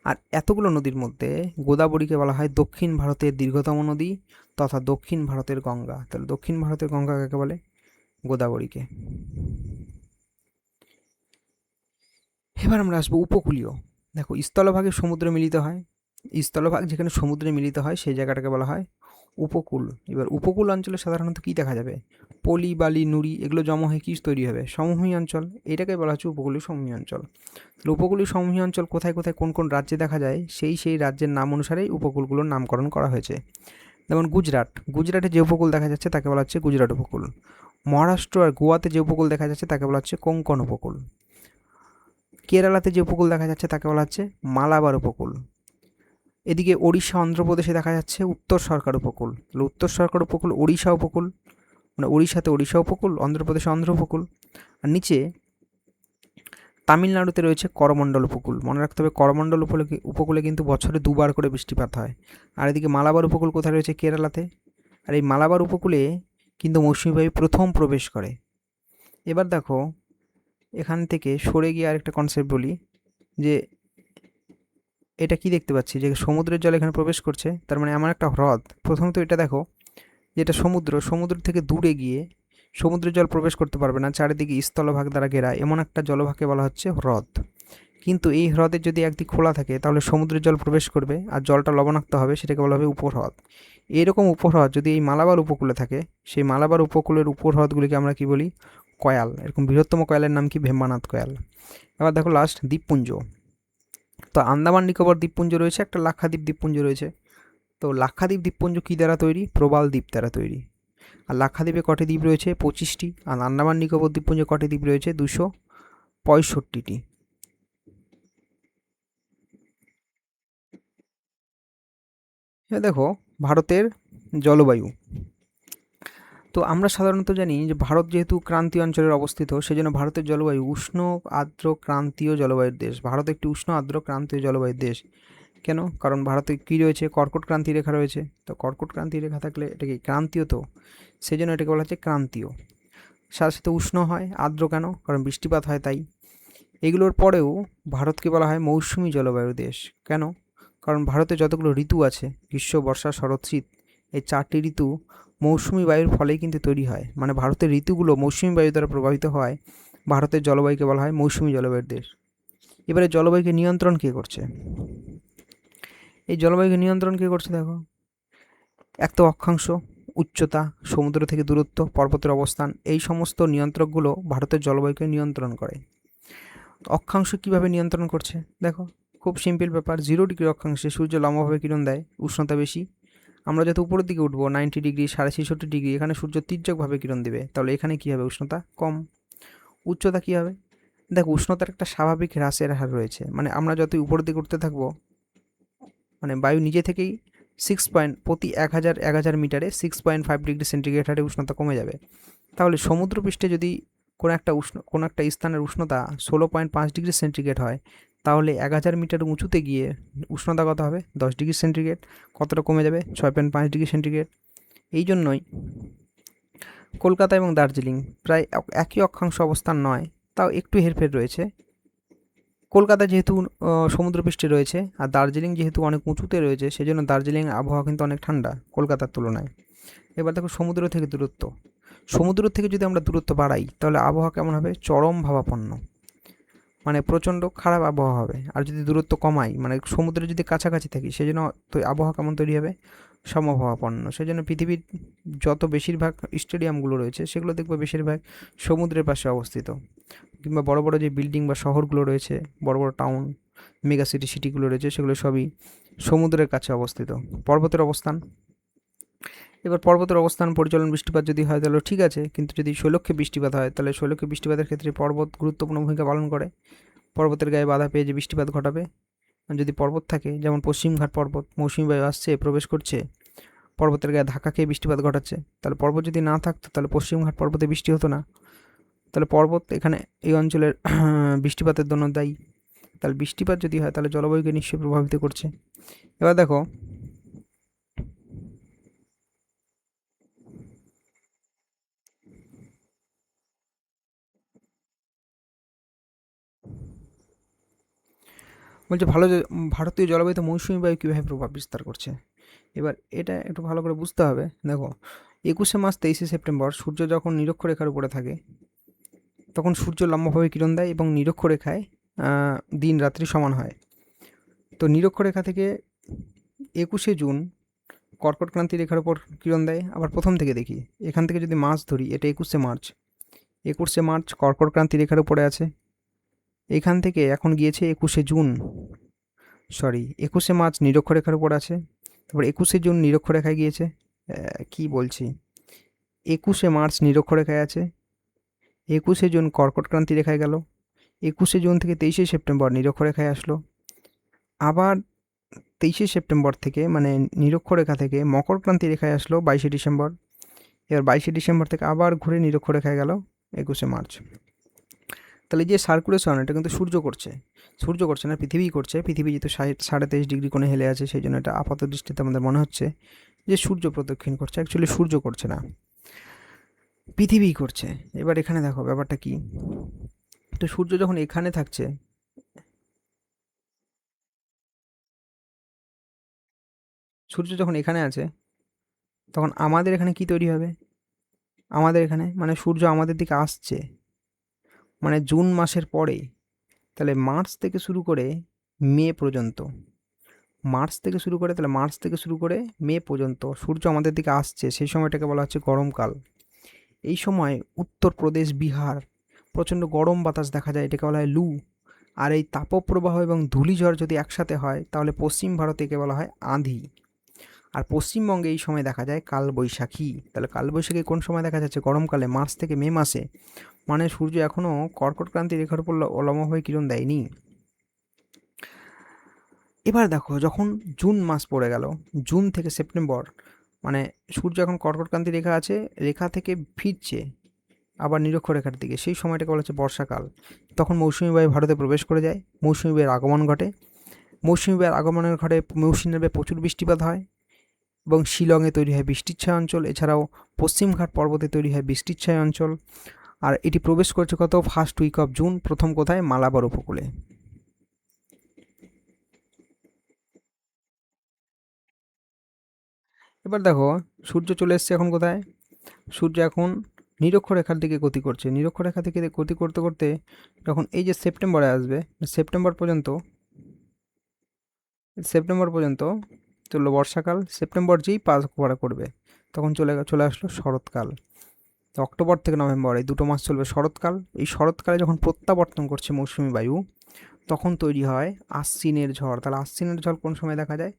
আর এতগুলো নদীর মধ্যে গোদাবরীকে বলা হয় দক্ষিণ ভারতের দীর্ঘতম নদী তথা দক্ষিণ ভারতের গঙ্গা। তাহলে দক্ষিণ ভারতের গঙ্গা কাকে বলে? গোদাবরীকে। এবার আমরা আসবো উপকূলীয়। দেখো স্থলভাগে সমুদ্র মিলিত হয়, স্থলভাগ যেখানে সমুদ্রে মিলিত হয় সেই জায়গাটাকে বলা হয় উপকূল। এবার উপকূল অঞ্চলে সাধারণত কী দেখা যাবে? পলি, বালি, নুড়ি এগুলো জমা হয়ে কী তৈরি হবে? সমভূমি অঞ্চল। এটাকে বলা হচ্ছে উপকূলীয় সমভূমি অঞ্চল। তাহলে উপকূলীয় সমভূমি অঞ্চল কোথায় কোথায় কোন কোন রাজ্যে দেখা যায়, সেই রাজ্যের নাম অনুসারেই উপকূলগুলোর নামকরণ করা হয়েছে। যেমন গুজরাটে যে উপকূল দেখা যাচ্ছে তাকে বলা হচ্ছে গুজরাট উপকূল। মহারাষ্ট্র আর গোয়াতে যে উপকূল দেখা যাচ্ছে তাকে বলা হচ্ছে কোঙ্কণ উপকূল। কেরালাতে যে উপকূল দেখা যাচ্ছে তাকে বলা হচ্ছে মালাবার উপকূল। এদিকে ওড়িশা, অন্ধ্রপ্রদেশে দেখা যাচ্ছে উত্তর সরকার উপকূল। তাহলে উত্তর সরকার উপকূল ওড়িশা উপকূল, মানে ওড়িশাতে ওড়িশা উপকূল, অন্ধ্রপ্রদেশে অন্ধ্র উপকূল। আর নিচে তামিলনাড়ুতে রয়েছে করমণ্ডল উপকূল। মনে রাখতে হবে করমণ্ডল উপকূলে কিন্তু বছরে 2 বার করে বৃষ্টিপাত হয়। আর এদিকে মালাবার উপকূল কোথায় রয়েছে? কেরালাতে। আর এই মালাবার উপকূলে কিন্তু মৌসুমি বায়ু প্রথম প্রবেশ করে। এবার দেখো এখান থেকে সরে গিয়ে আরেকটা কনসেপ্ট বলি, যে এটা কি দেখতে পাচ্ছি যে সমুদ্রের জল এখানে প্রবেশ করছে, তার মানে এমন একটা হ্রদ। প্রথমত এটা দেখো যেটা সমুদ্র থেকে দূরে গিয়ে সমুদ্রের জল প্রবেশ করতে পারবে না, চারিদিকে স্থলভাগ দ্বারা ঘেরা, এমন একটা জলভাগকে বলা হচ্ছে হ্রদ। কিন্তু এই হ্রদের যদি একদিক খোলা থাকে তাহলে সমুদ্রের জল প্রবেশ করবে আর জলটা লবণাক্ত হবে, সেটাকে বলা হবে উপহ্রদ। এরকম উপহ্রদ যদি এই মালাবার উপকূলে থাকে, সেই মালাবার উপকূলের উপহ্রদগুলিকে আমরা কি বলি? কয়াল। এরকম বৃহত্তম কয়ালের নাম কি? ভেম্বানাথ কয়াল। এবার দেখো লাস্ট দ্বীপপুঞ্জ। তো আন্দামান নিকোবর দ্বীপপুঞ্জ রয়েছে, একটা লাক্ষাদ্বীপ দ্বীপপুঞ্জ রয়েছে। তো লাক্ষাদ্বীপ দ্বীপপুঞ্জ কী দ্বারা তৈরি? প্রবাল দ্বীপ দ্বারা তৈরি। আর লাক্ষাদ্বীপে কটি দ্বীপ রয়েছে? 25টি। আর আন্দামান নিকোবর দ্বীপপুঞ্জে কটি দ্বীপ রয়েছে? 265টি। দেখো ভারতের জলবায়ু। তো আমরা সাধারণত জানি যে ভারত যেহেতু ক্রান্তীয় অঞ্চলে অবস্থিত, সেজন্য ভারতের জলবায়ু উষ্ণ আর্দ্র ক্রান্তীয় জলবায়ুর দেশ। ভারত একটি উষ্ণ আর্দ্র ক্রান্তীয় জলবায়ুর দেশ। কেন? কারণ ভারতে কী রয়েছে? কর্কট ক্রান্তি রেখা রয়েছে। তো কর্কট ক্রান্তি রেখা থাকলে এটা কি ক্রান্তীয়? তো সেজন্য এটাকে বলা হচ্ছে ক্রান্তীয়। সাথে সাথে উষ্ণ হয়, আর্দ্র কেন? কারণ বৃষ্টিপাত হয় তাই। এগুলোর পরেও ভারতকে বলা হয় মৌসুমী জলবায়ুর দেশ। কেন? কারণ ভারতে যতগুলো ঋতু আছে, গ্রীষ্ম, বর্ষা, শরৎ, শীত, এই 4টি ঋতু মৌসুমী বায়ুর ফলেই কিন্তু তৈরি হয়। মানে ভারতের ঋতুগুলো মৌসুমী বায়ু দ্বারা প্রভাবিত হয়। ভারতের জলবায়ুকে বলা হয় মৌসুমী জলবায়ুর দেশ। এবারে জলবায়ুকে নিয়ন্ত্রণ কে করছে? এই জলবায়ুকে নিয়ন্ত্রণ কে করছে? দেখো, এক তো অক্ষাংশ, উচ্চতা, সমুদ্র থেকে দূরত্ব, পর্বতের অবস্থান, এই সমস্ত নিয়ন্ত্রকগুলো ভারতের জলবায়ুকে নিয়ন্ত্রণ করে। অক্ষাংশ কিভাবে নিয়ন্ত্রণ করছে? দেখো, খুব সিম্পল ব্যাপার। 0 ডিগ্রি অক্ষাংশে সূর্য লম্বভাবে কিরণ দেয়, উষ্ণতা বেশি। আমরা যত উপরের দিকে উঠবো 90 ডিগ্রি, 66.5 ডিগ্রি, এখানে সূর্য তির্যকভাবে কিরণ দেবে, তাহলে এখানে কী হবে? উষ্ণতা কম। উচ্চতা কী হবে? দেখো, উষ্ণতার একটা স্বাভাবিক হ্রাসের হার রয়েছে। মানে আমরা যতই উপরের দিকে উঠতে থাকবো, মানে বায়ু নিজে থেকেই প্রতি 1000 মিটারে 6.5 ডিগ্রি সেন্টিগ্রেড হারে উষ্ণতা কমে যাবে। তাহলে সমুদ্রপৃষ্ঠে যদি কোনো একটা স্থানের উষ্ণতা 16.5 ডিগ্রি সেন্টিগ্রেড হয়, তাহলে 1000 মিটার উঁচুতে গিয়ে উষ্ণতা কত হবে? 10 ডিগ্রি সেন্টিগ্রেড। কতটা কমে যাবে? 6.5 ডিগ্রি সেন্টিগ্রেড। এই জন্যই কলকাতা এবং দার্জিলিং প্রায় একই অক্ষাংশ অবস্থান নয়, তাও একটু হেরফের রয়েছে। কলকাতা যেহেতু সমুদ্রপৃষ্ঠে রয়েছে, আর দার্জিলিং যেহেতু অনেক উঁচুতে রয়েছে, সেজন্য দার্জিলিংয়ের আবহাওয়া কিন্তু অনেক ঠান্ডা কলকাতার তুলনায়। এবার দেখো সমুদ্র থেকে দূরত্ব। সমুদ্র থেকে যদি আমরা দূরত্ব বাড়াই, তাহলে আবহাওয়া কেমন হবে? চরম ভাবাপন্ন, মানে প্রচণ্ড খারাপ আবহাওয়া হবে। আর যদি দূরত্ব কমাই, মানে সমুদ্রের যদি কাছাকাছি থাকি, সেজন্য তো আবহাওয়া কেমন তৈরি হবে? সমভাবাপন্ন। সেজন্য পৃথিবীর যত বেশিরভাগ স্টেডিয়ামগুলো রয়েছে, সেগুলো দেখবে বেশিরভাগ সমুদ্রের পাশে অবস্থিত। কিংবা বড় বড় যে বিল্ডিং বা শহরগুলো রয়েছে, বড় বড় টাউন, মেগা সিটিগুলো রয়েছে, সেগুলো সবই সমুদ্রের কাছে অবস্থিত। পর্বতের অবস্থান। এবার পর্বতের অবস্থান পরিচালন বৃষ্টিপাত যদি হয় তাহলে ঠিক আছে, কিন্তু যদি শৈলক্ষে বৃষ্টিপাত হয়, তাহলে শৈলক্ষে বৃষ্টিপাতের ক্ষেত্রে পর্বত গুরুত্বপূর্ণ ভূমিকা পালন করে। পর্বতের গায়ে বাধা পেয়ে যে বৃষ্টিপাত ঘটাবে। যদি পর্বত থাকে, যেমন পশ্চিমঘাট পর্বত, মৌসুমী বায়ু আসছে, প্রবেশ করছে, পর্বতের গায়ে ধাক্কা খেয়ে বৃষ্টিপাত ঘটাচ্ছে, তাহলে পর্বত যদি না থাকতো, তাহলে পশ্চিমঘাট পর্বতে বৃষ্টি হতো না। তাহলে পর্বত এখানে এই অঞ্চলের বৃষ্টিপাতের জন্য দায়ী। তাহলে বৃষ্টিপাত যদি হয়, তাহলে জলবায়ুকে নিশ্চয়ই প্রভাবিত করছে। এবার দেখো, বলছে ভারতীয় জলবায়ুতে মৌসুমী বায়ু কীভাবে প্রভাব বিস্তার করছে। এবার এটা একটু ভালো করে বুঝতে হবে। দেখো, 21শে মার্চ 23শে সেপ্টেম্বর সূর্য যখন নিরক্ষরেখার উপরে থাকে, তখন সূর্য লম্বভাবে কিরণ দেয় এবং নিরক্ষরেখায় দিন রাত্রি সমান হয়। তো নিরক্ষরেখা থেকে 21শে জুন কর্কট ক্রান্তি রেখার উপর কিরণ দেয়। আবার প্রথম থেকে দেখি, এখান থেকে যদি মার্চ ধরি, এটা 21শে মার্চ। 21শে মার্চ কর্কট ক্রান্তি রেখার উপরে আছে। এখান থেকে এখন গিয়েছে 21শে জুন, 21শে মার্চ নিরক্ষরেখার উপর আছে। তারপর 21শে জুন নিরক্ষরেখায় গিয়েছে। কি বলছি, 21শে মার্চ নিরক্ষরেখায় আছে, 21শে জুন কর্কট ক্রান্তি রেখায় গেল, 21শে জুন থেকে 23শে সেপ্টেম্বর নিরক্ষরেখায় আসলো। আবার 23শে সেপ্টেম্বর থেকে, মানে নিরক্ষরেখা থেকে মকর ক্রান্তি রেখায় আসলো 22শে ডিসেম্বর। এবার 22শে ডিসেম্বর থেকে আবার ঘুরে নিরক্ষরেখায় গেল 21শে মার্চ। তাহলে যে সার্কুলেশন, এটা কিন্তু সূর্য করছে না, পৃথিবী করছে। পৃথিবী যেহেতু 23.5 ডিগ্রি কোণে হেলে আছে, সেই জন্য এটা আপাত দৃষ্টিতে আমাদের মনে হচ্ছে যে সূর্য প্রদক্ষিণ করছে। অ্যাকচুয়ালি সূর্য করছে না, পৃথিবীই করছে। এবার এখানে দেখো ব্যাপারটা কি। তো সূর্য যখন এখানে থাকছে, সূর্য যখন এখানে আছে, তখন আমাদের এখানে কি তৈরি হবে? আমাদের এখানে মানে সূর্য আমাদের দিকে আসছে, মানে জুন মাসের পরে। তাহলে মার্চ থেকে শুরু করে মে পর্যন্ত, তাহলে মার্চ থেকে শুরু করে মে পর্যন্ত সূর্য আমাদের দিকে আসছে। সেই সময়টাকে বলা হচ্ছে গরমকাল। এই সময় উত্তরপ্রদেশ, বিহার প্রচণ্ড গরম বাতাস দেখা যায়, এটাকে বলা হয় লু। আর এই তাপপ্রবাহ এবং ধূলিঝড় যদি একসাথে হয়, তাহলে পশ্চিম ভারতে একে বলা হয় আঁধি। আর পশ্চিমবঙ্গে এই সময় দেখা যায় কালবৈশাখী। তাহলে কালবৈশাখী কোন সময় দেখা যাচ্ছে? গরমকালে, মার্চ থেকে মে মাসে। মানে সূর্য এখনও কর্কট ক্রান্তি রেখার উপর লম্বভাবে কিরণ দেয়নি। এবার দেখো, যখন জুন মাস পড়ে গেল, জুন থেকে সেপ্টেম্বর, মানে সূর্য এখন কর্কটক্রান্তি রেখা আছে, রেখা থেকে ফিরছে আবার নিরক্ষরেখার দিকে, সেই সময়টাকে বলা হচ্ছে বর্ষাকাল। তখন মৌসুমি বায়ু ভারতে প্রবেশ করে যায়, মৌসুমি বায়ুর আগমন ঘটে। মৌসুমি বায়ুর আগমনের ঘটে মৌসুমী বায়ু প্রচুর বৃষ্টিপাত হয় এবং শিলংয়ে তৈরি হয় বৃষ্টির ছায়া অঞ্চল। এছাড়াও পশ্চিমঘাট পর্বতে তৈরি হয় বৃষ্টির ছায়া অঞ্চল। আর এটি প্রবেশ করছে কত? First week of June. প্রথম কোথায়? মালাবার উপকূলে। এবার দেখো, সূর্য চলে এসছে এখন কোথায়? সূর্য এখন নিরক্ষরেখার দিকে গতি করছে। নিরক্ষরেখা থেকে গতি করতে করতে যখন এই যে সেপ্টেম্বরে আসবে, সেপ্টেম্বর পর্যন্ত চললো বর্ষাকাল। সেপ্টেম্বর যেই পাস করবে তখন চলে আসলো শরৎকাল। তো অক্টোবর থেকে নভেম্বর এই 2 মাস চলবে শরৎকাল। এই শরৎকালে যখন প্রত্যাবর্তন করছে মৌসুমি বায়ু, তখন তৈরি হয় আশ্বিনের ঝড়। তাহলে আশ্বিনের ঝড় কোন সময় দেখা যায়?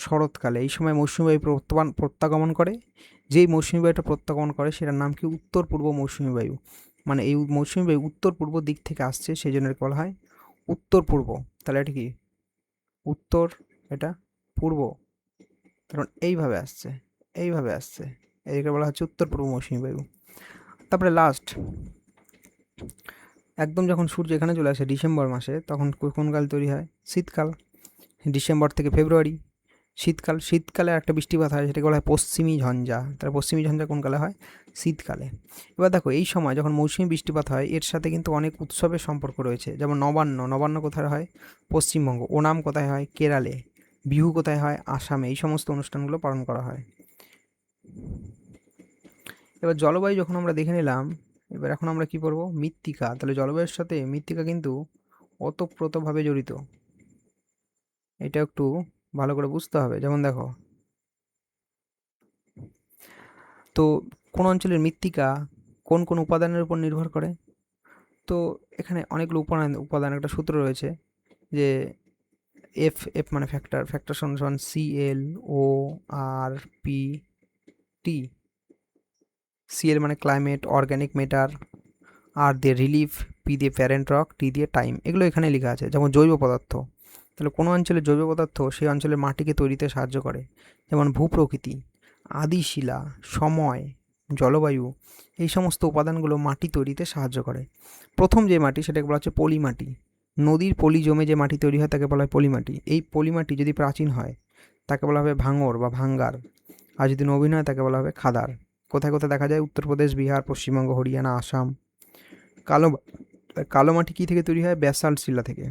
শরৎকালে। এই সময় মৌসুমি বায়ু প্রত্যাগমন করে। যেই মৌসুমি বায়ুটা প্রত্যাগমন করে সেটার নাম কি? উত্তর পূর্ব মৌসুমি বায়ু। মানে এই মৌসুমি বায়ু উত্তর পূর্ব দিক থেকে আসছে, সেই জন্য বলা হয় উত্তর পূর্ব। তাহলে এটা কি? উত্তর, এটা পূর্ব, কারণ এইভাবে আসছে, এদিকে বলা হচ্ছে উত্তর পূর্ব মৌসুমি বায়ু। তারপরে লাস্ট, একদম যখন সূর্য এখানে চলে আসে ডিসেম্বর মাসে, তখন কোন কাল তৈরি হয়? শীতকাল। ডিসেম্বর থেকে ফেব্রুয়ারি শীতকাল। শীতকালে একটা বৃষ্টিপাত হয়, সেটাকে বলা হয় পশ্চিমী ঝঞ্ঝা। তাহলে পশ্চিমী ঝঞ্ঝা কোন কালে হয়? শীতকালে। এবার দেখো, এই সময় যখন মৌসুমী বৃষ্টিপাত হয়, এর সাথে কিন্তু অনেক উৎসবের সম্পর্ক রয়েছে। যেমন নবান্ন কোথায় হয়? পশ্চিমবঙ্গ। ওনাম কোথায় হয়? কেরালে। বিহু কোথায় হয়? আসামে। এই সমস্ত অনুষ্ঠানগুলো পালন করা হয়। এবার জলবায়ু যখন আমরা দেখে নিলাম, এবার এখন আমরা কি পড়বো? মৃত্তিকা। তাহলে জলবায়ুর সাথে মৃত্তিকা কিন্তু ওতপ্রোতভাবে জড়িত, এটা একটু ভালো করে বুঝতে হবে। যেমন দেখো, তো কোন অঞ্চলের মৃত্তিকা কোন কোন উপাদানের উপর নির্ভর করে? তো এখানে অনেকগুলো উপাদান একটা সূত্র রয়েছে, যে এফ এফ মানে ফ্যাক্টর সমান সিএল ও আর পি টি। সিএল মানে ক্লাইমেট, অর্গানিক ম্যাটার, আর দিয়ে রিলিফ, পি দিয়ে প্যারেন্ট রক, টি দিয়ে টাইম। এগুলো এখানে লেখা আছে। যেমন জৈব পদার্থ, তাহলে কোনো অঞ্চলের জৈব পদার্থ সেই অঞ্চলের মাটিকে তৈরিতে সাহায্য করে। যেমন ভূপ্রকৃতি, আদিশিলা, সময়, জলবায়ু, এই সমস্ত উপাদানগুলো মাটি তৈরিতে সাহায্য করে। প্রথম যে মাটি সেটাকে বলা হচ্ছে পলি মাটি। নদীর পলি জমে যে মাটি তৈরি হয় তাকে বলা হয় পলি মাটি। এই পলি মাটি যদি প্রাচীন হয় তাকে বলা হবে ভাঙর বা ভাঙ্গার, আর যদি নবীন হয় তাকে বলা হবে খাদার। কোথায় কোথায় দেখা যায়? উত্তরপ্রদেশ, বিহার, পশ্চিমবঙ্গ, হরিয়ানা, আসাম। কালো কালো মাটি কী থেকে তৈরি হয়? ব্যাসাল্ট শিলা থেকে।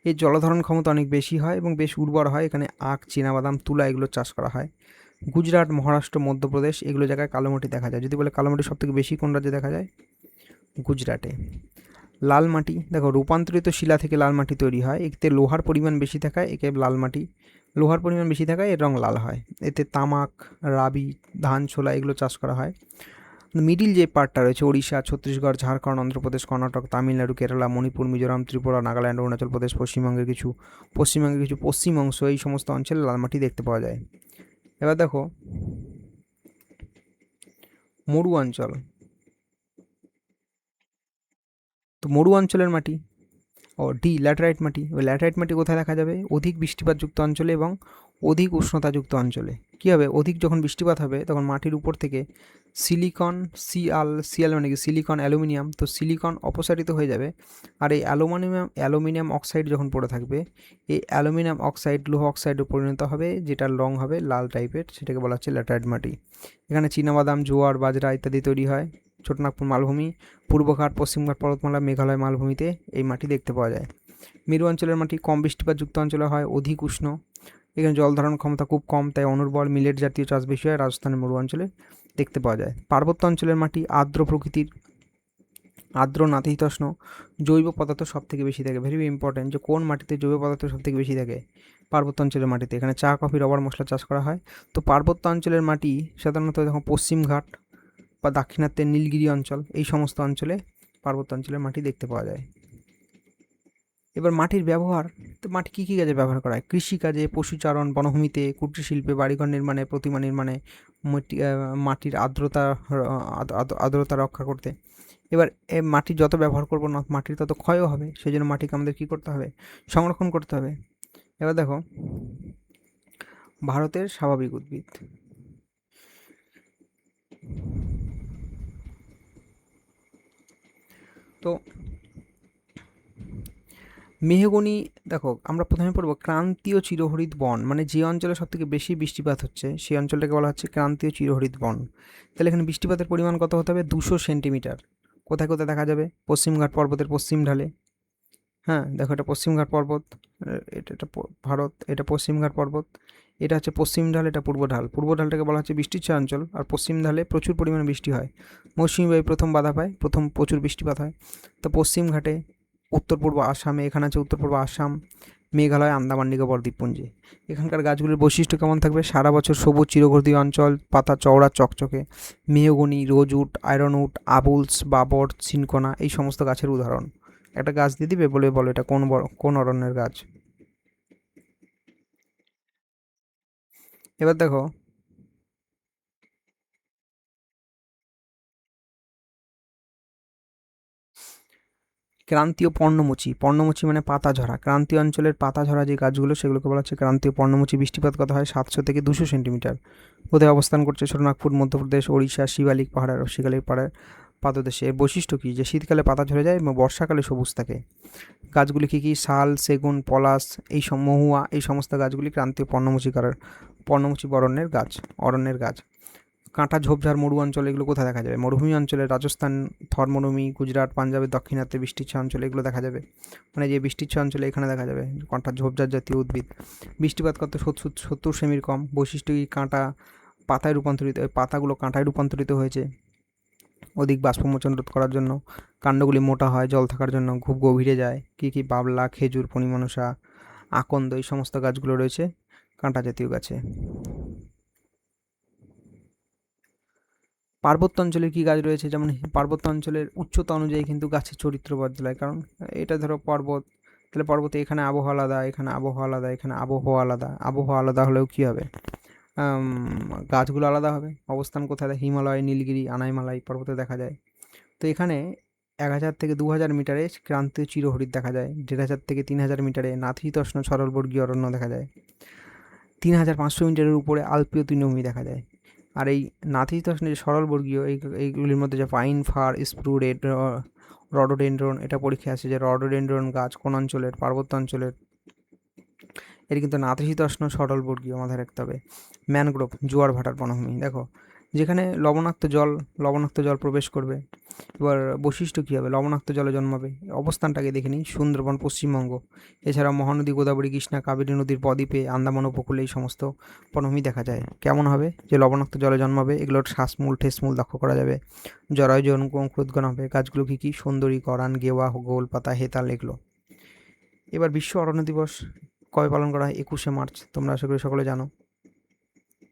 এর জলধারণ ক্ষমতা অনেক বেশি হয় এবং বেশ উর্বর হয়। এখানে আখ, চীনাবাদাম, তুলা এগুলো চাষ করা হয়। গুজরাট, মহারাষ্ট্র, মধ্যপ্রদেশ এগুলো জায়গায় কালো মাটি দেখা যায়। যদি বলে কালো মাটি সবথেকে বেশি কোন রাজ্যে দেখা যায়? গুজরাটে। লাল মাটি, দেখো রূপান্তরিত শিলা থেকে লাল মাটি তৈরি হয়। এতে লোহার পরিমাণ বেশি থাকায় একে লাল মাটি। লোহার পরিমাণ বেশি থাকায় এর রং লাল হয়। এতে তামাক, রাবি, ধান, ছোলা এগুলো চাষ করা হয়। মিডিল যে পার্টটা রয়েছে, ওড়িশা, ছত্তিশগড়, ঝাড়খণ্ড, অন্ধ্রপ্রদেশ, কর্ণাটক, তামিলনাড়ু, কেরালা, মণিপুর, মিজোরাম, ত্রিপুরা, নাগাল্যান্ড, অরুণাচল প্রদেশ, পশ্চিমবঙ্গের কিছু পশ্চিম অংশ, এই সমস্ত অঞ্চলে লাল মাটি দেখতে পাওয়া যায়। এবার দেখো, মরু অঞ্চল। তো মরু অঞ্চলের মাটি, ল্যাটেরাইট মাটি। ওই ল্যাটেরাইট মাটি কোথায় দেখা যাবে? অধিক বৃষ্টিপাতযুক্ত অঞ্চলে এবং অধিক উষ্ণতাযুক্ত অঞ্চলে। কী হবে? অধিক যখন বৃষ্টিপাত হবে তখন মাটির উপর থেকে সিলিকন, সিআল মানে কি? Silicon, aluminium. তো সিলিকন অপসারিত হয়ে যাবে, আর এই অ্যালুমিনিয়াম অক্সাইড যখন পড়ে থাকবে, এই অ্যালুমিনিয়াম অক্সাইড লোহ অক্সাইডে পরিণত হবে, যেটার রং হবে লাল টাইপের, সেটাকে বলা হচ্ছে ল্যাটেরাইট মাটি। এখানে চীনাবাদাম, জোয়ার, বাজরা ইত্যাদি তৈরি হয়। ছোটনাগপুর মালভূমি, পূর্বঘাট, পশ্চিমঘাট পর্বতমালা, মেঘালয় মালভূমিতে এই মাটি দেখতে পাওয়া যায়। মেরু অঞ্চলের মাটি কম বৃষ্টিপাতযুক্ত অঞ্চলে হয়, অধিক উষ্ণ। এখানে জল ধারণ ক্ষমতা খুব কম, তাই অনুর্বর, মিলেট জাতীয় চাষ বেশি হয়। রাজস্থানের মরু অঞ্চলে দেখতে পাওয়া যায়। পার্বত্য অঞ্চলের মাটি আর্দ্র প্রকৃতির, আর্দ্র নাতিশীতোষ্ণ, জৈব পদার্থ সব থেকে বেশি থাকে। ভেরি ইম্পর্টেন্ট, যে কোন মাটিতে জৈব পদার্থ সব থেকে বেশি থাকে? পার্বত্য অঞ্চলের মাটিতে। এখানে চা, কফি, রবার, মশলা চাষ করা হয়। তো পার্বত্য অঞ্চলের মাটি সাধারণত যখন পশ্চিমঘাট বা দাক্ষিণাত্যের নীলগিরি অঞ্চল, এই সমস্ত অঞ্চলে পার্বত্য অঞ্চলের মাটি দেখতে পাওয়া যায়। এবার মাটির ব্যবহার, তো মাটি কী কী কাজে ব্যবহার করা হয়? কৃষিকাজে, পশুচারণ, বনভূমিতে, কুটির শিল্পে, বাড়িঘর নির্মাণে, প্রতিমা নির্মাণে, মাটির আর্দ্রতা রক্ষা করতে। এবার মাটি যত ব্যবহার করবো না, মাটির তত ক্ষয়ও হবে, সেই জন্য মাটিকে আমাদের কী করতে হবে? সংরক্ষণ করতে হবে। এবার দেখো, ভারতের স্বাভাবিক উদ্ভিদ, তো মেহগনি, দেখো আমরা প্রথমে পড়বো ক্রান্তীয় চিরহরিৎ বন, মানে যে অঞ্চলে সব থেকে বেশি বৃষ্টিপাত হচ্ছে সেই অঞ্চলটাকে বলা হচ্ছে ক্রান্তীয় চিরহরিৎ বন। তাহলে এখানে বৃষ্টিপাতের পরিমাণ কত হতে হবে? 200 সেন্টিমিটার। কোথায় কোথায় দেখা যাবে? পশ্চিমঘাট পর্বতের পশ্চিম ঢালে। হ্যাঁ দেখো, এটা পশ্চিমঘাট পর্বত, এটা ভারত, এটা পশ্চিমঘাট পর্বত, এটা হচ্ছে পশ্চিম ঢাল, এটা পূর্ব ঢাল। পূর্ব ঢালটাকে বলা হচ্ছে বৃষ্টির ছায়া অঞ্চল, আর পশ্চিম ঢালে প্রচুর পরিমাণে বৃষ্টি হয়। মৌসুমী বায়ু প্রথম বাধা পায়, প্রথম প্রচুর বৃষ্টিপাত হয়। তো পশ্চিম ঘাটে, উত্তর পূর্ব আসামে, এখানে আছে উত্তর পূর্ব আসাম, মেঘালয়, আন্দামান নিকোবর দ্বীপপুঞ্জে। এখানকার গাছগুলির বৈশিষ্ট্য কেমন থাকবে? সারা বছর সবুজ চিরঘর্দী অঞ্চল, পাতা চওড়া চকচকে, মেহগনি, রোজউড, আয়রনউড, আবুলস, বাবর, সিনকোনা এই সমস্ত গাছের উদাহরণ। একটা গাছ দিয়ে দিবে, বলে বলো এটা কোন অরণ্যের গাছ। এবার দেখো, ক্রান্তীয় পর্ণমোচী, পর্ণমোচী মানে পাতা ঝরা, ক্রান্তীয় অঞ্চলের পাতা ঝরা যে গাছগুলো সেগুলোকে বলা হচ্ছে ক্রান্তীয় পর্ণমোচী। বৃষ্টিপাত কত হয়? 700 থেকে 200 সেন্টিমিটার। কোথায় অবস্থান করছে? সোনাগপুর, মধ্যপ্রদেশ, ওড়িশা, শিবালিক পাহাড়ের পাদদেশে। এর বৈশিষ্ট্য কী? যে শীতকালে পাতা ঝরে যায় এবং বর্ষাকালে সবুজ থাকে। গাছগুলি কী কী? শাল, সেগুন, পলাশ, মহুয়া, এই সমস্ত গাছগুলি ক্রান্তীয় পর্ণমোচী অরণ্যের গাছ। কাঁটা ঝোপঝাড় মরু অঞ্চল, এগুলো কোথায় দেখা যাবে? মরুভূমি অঞ্চলে, রাজস্থান, থর মরুভূমি, গুজরাট, পাঞ্জাবের দক্ষিণাত্যে বৃষ্টির ছায়া অঞ্চলে এগুলো দেখা যাবে। মানে যে বৃষ্টির ছায়া অঞ্চলে এখানে দেখা যাবে কাঁটা ঝোপঝাড় জাতীয় উদ্ভিদ। বৃষ্টিপাত কত? 70 সেমির কম। বৈশিষ্ট্য কি? কাঁটা পাতায় রূপান্তরিত, পাতাগুলো কাঁটায় রূপান্তরিত হয়েছে অধিক বাষ্পমোচন রোধ করার জন্য। কাণ্ডগুলি মোটা হয় জল থাকার জন্য, খুব গভীরে যায়। কী কী? বাবলা, খেজুর, ফণিমনসা, আকন্দ, এই সমস্ত গাছগুলো রয়েছে কাঁটা জাতীয় গাছে। পার্বত্য অঞ্চলে কী গাছ রয়েছে? যেমন পার্বত্য অঞ্চলের উচ্চতা অনুযায়ী কিন্তু গাছের চরিত্র বদলায়, কারণ এটা ধরো পর্বত, তাহলে পর্বতে এখানে আবহাওয়া আলাদা, এখানে আবহাওয়া আলাদা, এখানে আবহাওয়া আলাদা। আবহাওয়া আলাদা হলেও কী হবে? গাছগুলো আলাদা হবে। অবস্থান কোথায়? হিমালয়, নীলগিরি, আনাইমালাই পর্বতে দেখা যায়। তো এখানে 1000 থেকে 2000 মিটারে ক্রান্তীয় চিরহরিৎ দেখা যায়। 1500 থেকে 3000 মিটারে নাতিশীতোষ্ণ সরলবর্গীয় অরণ্য দেখা যায়। 3500 মিটারের উপরে আলপীয় তৃণভূমি দেখা যায়। আর এই নাতিশীতোষ্ণ যে সরলবর্গীয়, এইগুলির মধ্যে যে পাইন, ফার, স্প্রু, রডোডেনড্রন, এটা পরীক্ষায় আসে যে রডোডেনড্রন গাছ কোন অঞ্চলের? পার্বত্য অঞ্চলের। এর কিন্তু নাতিশীতোষ্ণ সরলবর্গীয় মাথায় রাখতে হবে। ম্যানগ্রোভ, জোয়ার ভাটার বনভূমি, দেখো যেখানে লবণাক্ত জল প্রবেশ করবে। এবার বৈশিষ্ট্য কী হবে? লবণাক্ত জলে জন্মাবে। অবস্থানটাকে দেখে নিই, সুন্দরবন, পশ্চিমবঙ্গ। এছাড়া মহানদী, গোদাবরী, কৃষ্ণা, কাবেরী নদীর বদ্বীপে, আন্দামান উপকূলে এই সমস্ত বনভূমি দেখা যায়। কেমন হবে? যে লবণাক্ত জলে জন্মাবে, এগুলোর শ্বাসমূল, ঠেসমূল লক্ষ্য করা যাবে। জরায়ু অঙ্কুরোদ্গম হবে। গাছগুলো কী কী? সুন্দরী, করান, গেওয়া, গোলপাতা, হেতাল, এগুলো। এবার বিশ্ব অরণ্য দিবস কবে পালন করা হয়? 21শে মার্চ। তোমরা আশা করি সকলে জানো।